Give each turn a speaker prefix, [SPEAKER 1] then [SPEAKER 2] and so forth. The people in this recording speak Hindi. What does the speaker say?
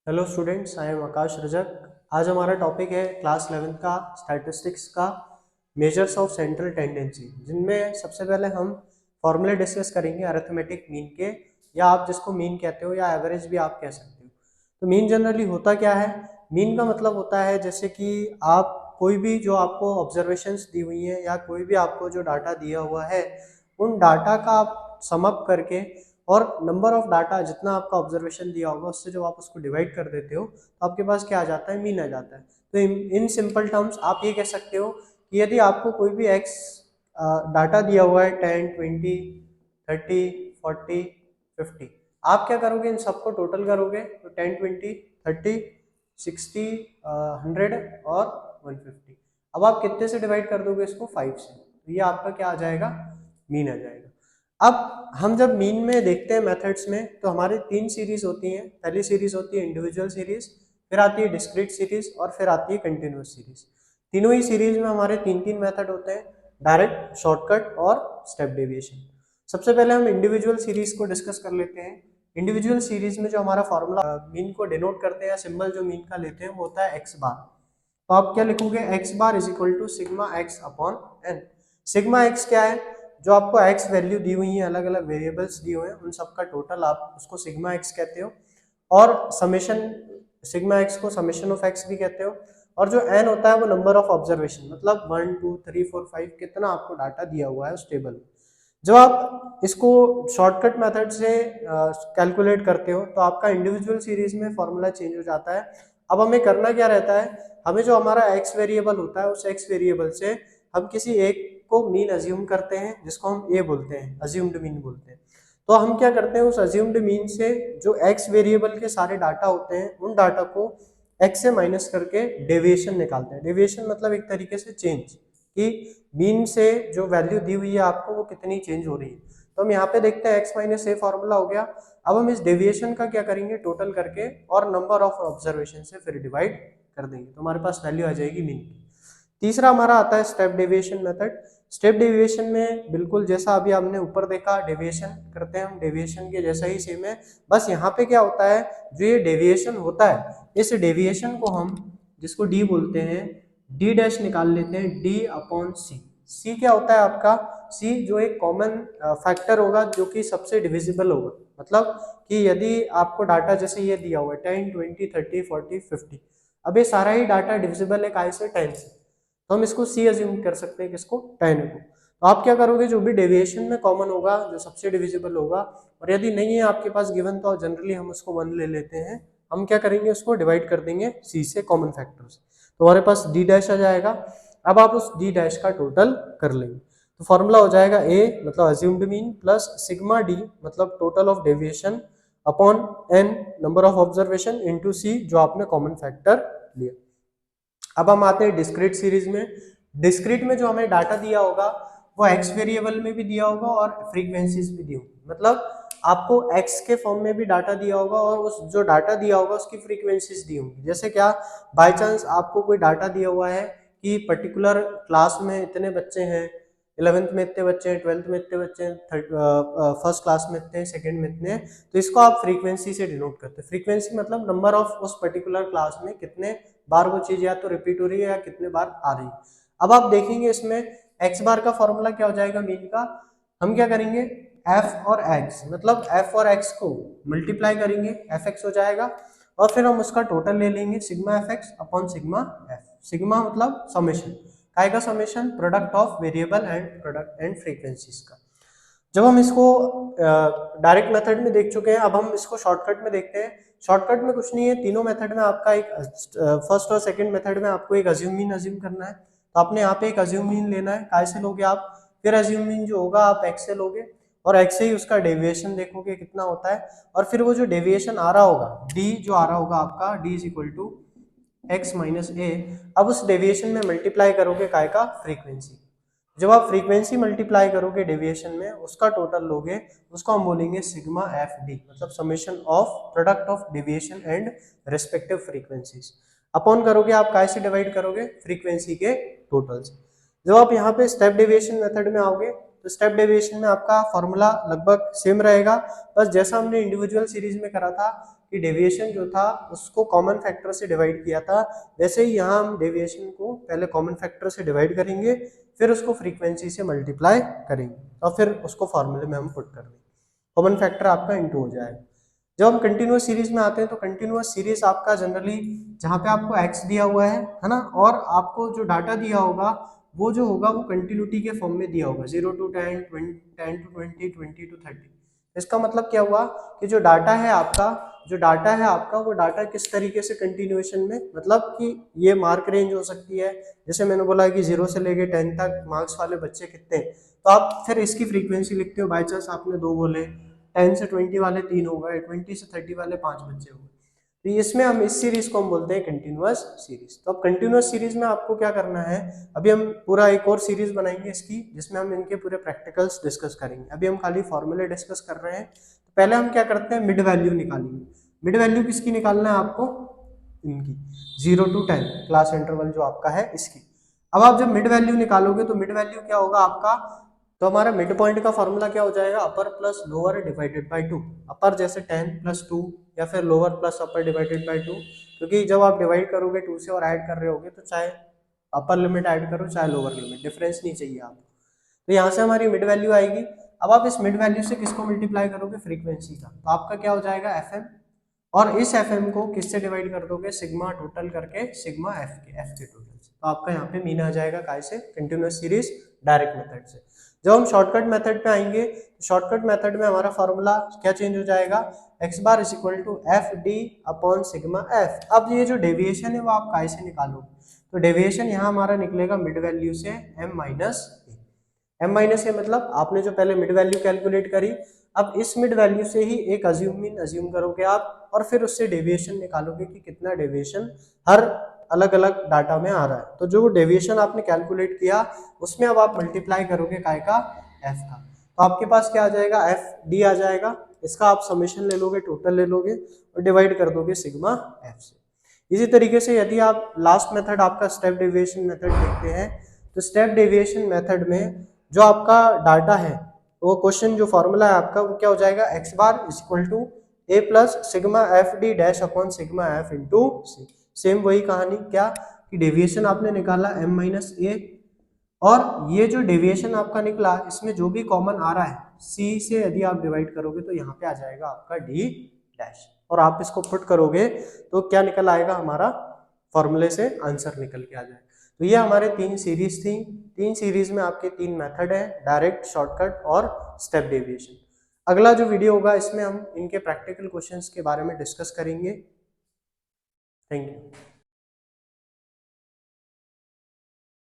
[SPEAKER 1] हेलो स्टूडेंट्स, आई एम आकाश रजक। आज हमारा टॉपिक है क्लास 11th का स्टैटिस्टिक्स का मेजर्स ऑफ सेंट्रल टेंडेंसी, जिनमें सबसे पहले हम फॉर्मूले डिस्कस करेंगे अरिथमेटिक मीन के, या आप जिसको मीन कहते हो या एवरेज भी आप कह सकते हो। तो मीन जनरली होता क्या है? मीन का मतलब होता है जैसे कि आप कोई भी जो आपको ऑब्जर्वेशंस दी हुई है या कोई भी आपको जो डाटा दिया हुआ है, उन डाटा का आप समअप करके और नंबर ऑफ डाटा जितना आपका ऑब्जर्वेशन दिया होगा उससे जब आप उसको डिवाइड कर देते हो तो आपके पास क्या आ जाता है? मीन आ जाता है। तो इन सिंपल टर्म्स आप ये कह सकते हो कि यदि आपको कोई भी एक्स डाटा दिया हुआ है 10, 20, 30, 40, 50, आप क्या करोगे? इन सबको टोटल करोगे तो 10, 20, 30, 60, 100 और 150। अब आप कितने से डिवाइड कर दोगे इसको? 5 से। तो ये आपका क्या आ जाएगा? मीन आ जाएगा। अब हम जब मीन में देखते हैं मेथड्स में, तो हमारी 3 सीरीज होती हैं। पहली सीरीज होती है इंडिविजुअल सीरीज, फिर आती है डिस्क्रीट सीरीज और फिर आती है कंटिन्यूअस सीरीज। तीनों ही सीरीज में हमारे 3 मेथड होते हैं, डायरेक्ट, शॉर्टकट और स्टेप डेविएशन। सबसे पहले हम इंडिविजुअल सीरीज को डिस्कस कर लेते हैं। इंडिविजुअल सीरीज में जो हमारा फॉर्मूला मीन को डिनोट करते हैं, सिंबल जो मीन का लेते हैं वो होता है एक्स बार। तो आप क्या लिखोगे? X bar is equal to sigma X upon N. Sigma X क्या है? जो आपको एक्स वैल्यू दी हुई है, अलग अलग वेरिएबल्स दिए हुए हैं, उन सबका टोटल, आप उसको सिग्मा एक्स कहते हो। और समेशन, सिग्मा एक्स को समेशन ऑफ एक्स भी कहते हो। और जो एन होता है वो नंबर ऑफ ऑब्जर्वेशन, मतलब 1, 2, 3, 4, 5 कितना आपको डाटा दिया हुआ है उस टेबल में। जब आप इसको शॉर्टकट मेथड से कैलकुलेट करते हो तो आपका इंडिविजुअल सीरीज में फॉर्मूला चेंज हो जाता है। अब हमें करना क्या रहता है? हमें जो हमारा एक्स वेरिएबल होता है उस एक्स वेरिएबल से हम किसी एक को मीन अज्यूम करते हैं, जिसको हम ए बोलते हैं, अज्यूम्ड मीन बोलते हैं। तो हम क्या करते हैं? उस अज्यूम्ड मीन से जो एक्स वेरिएबल के सारे डाटा होते हैं उन डाटा को एक्स से माइनस करके डेविएशन निकालते हैं। डेविएशन मतलब एक तरीके से चेंज, कि मीन से जो वैल्यू दी हुई है आपको वो कितनी चेंज हो रही है। तो हम यहाँ पे देखते हैं एक्स माइनस ए फॉर्मूला हो गया। अब हम इस डेविएशन का क्या करेंगे? टोटल करके और नंबर ऑफ ऑब्जर्वेशन से फिर डिवाइड कर देंगे, तो हमारे पास वैल्यू आ जाएगी मीन की। तीसरा हमारा आता है step deviation method. Step deviation में बिल्कुल जैसा अभी हमने ऊपर देखा डेविएशन करते हैं हम, डेविएशन के जैसा ही सेम है। बस यहाँ पे क्या होता है, जो ये डेविएशन होता है, इस डेविएशन को हम, जिसको डी बोलते हैं, डी डैश निकाल लेते हैं, डी अपॉन सी। सी क्या होता है आपका? सी जो एक कॉमन फैक्टर होगा जो कि सबसे डिविजिबल होगा। मतलब कि यदि आपको डाटा जैसे ये दिया हुआ है 10, 20, 30, 40, 50, अब ये सारा ही डाटा डिविजिबल है काय से? 10 से। तो हम इसको सी अज्यूम कर सकते हैं, किसको? 10 को। तो आप क्या करोगे? जो भी डेविएशन में कॉमन होगा, जो सबसे डिविजिबल होगा, और यदि नहीं है आपके पास गिवन, तो जनरली हम उसको 1 ले लेते हैं। हम क्या करेंगे? उसको डिवाइड कर देंगे सी से, कॉमन फैक्टर से। तो हमारे पास डी डैश आ जाएगा। अब आप उस डी डैश का टोटल कर लेंगे तो फॉर्मूला हो जाएगा ए मतलब assumed mean plus sigma D मतलब total of deviation upon N number of observation into C जो आपने कॉमन फैक्टर लिया। अब हम आते हैं डिस्क्रीट सीरीज में। डिस्क्रीट में जो हमें डाटा दिया होगा वो एक्स वेरिएबल में भी दिया होगा और फ्रीक्वेंसीज भी दी होगी। मतलब आपको एक्स के फॉर्म में भी डाटा दिया होगा और उस जो डाटा दिया होगा उसकी फ्रीक्वेंसीज दी होंगी। जैसे क्या, बाय चांस आपको कोई डाटा दिया हुआ है कि पर्टिकुलर क्लास में इतने बच्चे हैं, 11th में इतने बच्चे हैं, 12th में इतने बच्चे हैं, फर्स्ट क्लास में इतने हैं, सेकेंड में इतने हैं, तो इसको आप फ्रीक्वेंसी से डिनोट करते हैं। फ्रीक्वेंसी मतलब नंबर ऑफ उस पर्टिकुलर क्लास में कितने बार वो चीज या तो रिपीट हो रही है या कितने बार आ रही है। अब आप देखेंगे इसमें एक्स बार का फॉर्मूला क्या हो जाएगा मीन का? हम क्या करेंगे? एफ और एक्स, मतलब एफ और एक्स को मल्टीप्लाई करेंगे, एफ एक्स हो जाएगा, और फिर हम उसका टोटल ले लेंगे sigma F x upon sigma F. Sigma मतलब समेशन, काय का summation? Product of variable and product and frequencies का। जब हम इसको डायरेक्ट मेथड में देख चुके हैं, अब हम इसको शॉर्टकट में देखते हैं। शॉर्टकट में कुछ नहीं है, तीनों मेथड में आपका एक फर्स्ट और सेकंड मेथड में आपको एक अज्यूम मीन अज्यूम करना है। तो आपने यहाँ पे एक अज्यूम मीन लेना है, काय से लोगे आप? फिर अज्यूम मीन जो होगा आप एक्स से लोगे और एक्स से ही उसका डेविएशन देखोगे कितना होता है, और फिर वो जो डेविएशन आ रहा होगा डी जो आ रहा होगा आपका, D is equal to X minus A, अब उस डेविएशन में मल्टीप्लाई करोगे काय का? फ्रीक्वेंसी। जब आप फ्रीक्वेंसी मल्टीप्लाई करोगे डेविएशन में, उसका टोटल लोगे, उसको हम बोलेंगे सिग्मा एफ डी, मतलब summation of product of deviation and respective frequencies. Upon करोगे आप काय से डिवाइड करोगे? फ्रीक्वेंसी के टोटल से। जब आप यहाँ पे स्टेप डेविएशन मेथड में आओगे तो स्टेप डेविएशन में आपका फॉर्मूला लगभग सेम रहेगा, बस जैसा हमने इंडिविजुअल सीरीज में करा था कि डेविएशन जो था उसको कॉमन फैक्टर से डिवाइड किया था, वैसे ही यहाँ हम डेविएशन को पहले कॉमन फैक्टर से डिवाइड करेंगे, फिर उसको फ्रीक्वेंसी से मल्टीप्लाई करेंगे और फिर उसको फॉर्मूले में हम पुट कर देंगे, कॉमन फैक्टर आपका इनटू हो जाएगा। जब हम कंटिन्यूअस सीरीज में आते हैं तो कंटिन्यूअस सीरीज आपका जनरली जहाँ पे आपको एक्स दिया हुआ है ना, और आपको जो डाटा दिया होगा वो जो होगा वो कंटिन्यूटी के फॉर्म में दिया होगा 0 to 10, 10 to 20, 20 to 30। इसका मतलब क्या हुआ कि जो डाटा है आपका वो डाटा किस तरीके से कंटिन्यूएशन में, मतलब कि ये मार्क रेंज हो सकती है, जैसे मैंने बोला कि 0 से लेके 10 तक मार्क्स वाले बच्चे कितने, तो आप फिर इसकी फ्रीक्वेंसी लिखते हो, बाई चांस आपने 2 बोले, 10 से 20 वाले 3 हो गए, 20 से 30 वाले 5 बच्चे हो गए, तो इसमें हम इस सीरीज को हम बोलते हैं कंटिन्यूअस सीरीज। तो अब कंटिन्यूअस सीरीज में आपको क्या करना है, अभी हम पूरा एक और सीरीज बनाएंगे इसकी, जिसमें हम इनके पूरे प्रैक्टिकल्स डिस्कस करेंगे। अभी हम खाली फॉर्मूले डिस्कस कर रहे हैं। तो पहले हम क्या करते हैं, मिड वैल्यू निकालेंगे। मिड वैल्यू किसकी निकालना है आपको, इनकी 0 to 10 क्लास इंटरवल जो आपका है इसकी। अब आप जब मिड वैल्यू निकालोगे तो मिड वैल्यू क्या होगा आपका, तो हमारा मिड पॉइंट का फॉर्मूला क्या हो जाएगा, अपर प्लस लोअर डिवाइडेड बाय 2। अपर जैसे 10 + 2 या फिर lower plus upper divided by 2, क्योंकि जब आप डिवाइड करोगे 2 से और ऐड कर रहे होगे तो चाहे अपर लिमिट ऐड करो चाहे लोअर लिमिट, डिफरेंस नहीं चाहिए आपको। तो यहाँ से हमारी मिड वैल्यू आएगी। अब आप इस मिड वैल्यू से किसको मल्टीप्लाई करोगे, फ्रीक्वेंसी का, तो आपका क्या हो जाएगा FM, और इस FM को किससे डिवाइड कर दोगे, सिग्मा टोटल करके, सिग्मा F के टोटल से। तो आपका यहाँ पे मीन आ जाएगा काय से, कंटिन्यूअस सीरीज डायरेक्ट मेथड से। जब हम शॉर्टकट मेथड पे आएंगे तो शॉर्टकट मेथड में हमारा फॉर्मूला क्या चेंज हो जाएगा, x bar is equal to FD upon sigma F। अब ये जो डेविएशन है वो आप काय से निकालोगे, तो डेविएशन यहाँ हमारा निकलेगा मिड वैल्यू से m माइनस ए, मतलब आपने जो पहले मिड वैल्यू कैलकुलेट करी, अब इस मिड वैल्यू से ही एक अज्यूम करोगे आप, और फिर उससे डेविएशन निकालोगे कि कितना डेविएशन हर अलग अलग डाटा में आ रहा है। तो जो डेविएशन आपने कैलकुलेट किया उसमें अब आप मल्टीप्लाई करोगे काय का, एफ का, तो आपके पास क्या आ जाएगा, FD आ जाएगा। इसका आप समेशन ले लोगे, टोटल ले लोगे और डिवाइड कर दोगे सिग्मा F से। इसी तरीके से यदि आप लास्ट मेथड आपका स्टेप डेविएशन मेथड देखते हैं, तो स्टेप डेविएशन मेथड में जो आपका डाटा है, वो क्वेश्चन जो फॉर्मूला है आपका वो क्या हो जाएगा, x bar is equal to a plus sigma FD dash upon sigma F into C. Same वही कहानी, क्या कि डेविएशन आपने निकाला m माइनस ए, और ये जो डेविएशन आपका निकला इसमें जो भी कॉमन आ रहा है c से यदि आप डिवाइड करोगे तो यहाँ पे आ जाएगा आपका d डैश, और आप इसको पुट करोगे तो क्या निकल आएगा, हमारा फॉर्मूले से आंसर निकल के आ जाएगा। तो ये हमारे 3 सीरीज थी। 3 सीरीज में आपके 3 मेथड है, डायरेक्ट, शॉर्टकट और स्टेप डेविएशन। अगला जो वीडियो होगा इसमें हम इनके प्रैक्टिकल क्वेश्चंस के बारे में डिस्कस करेंगे। Thank you.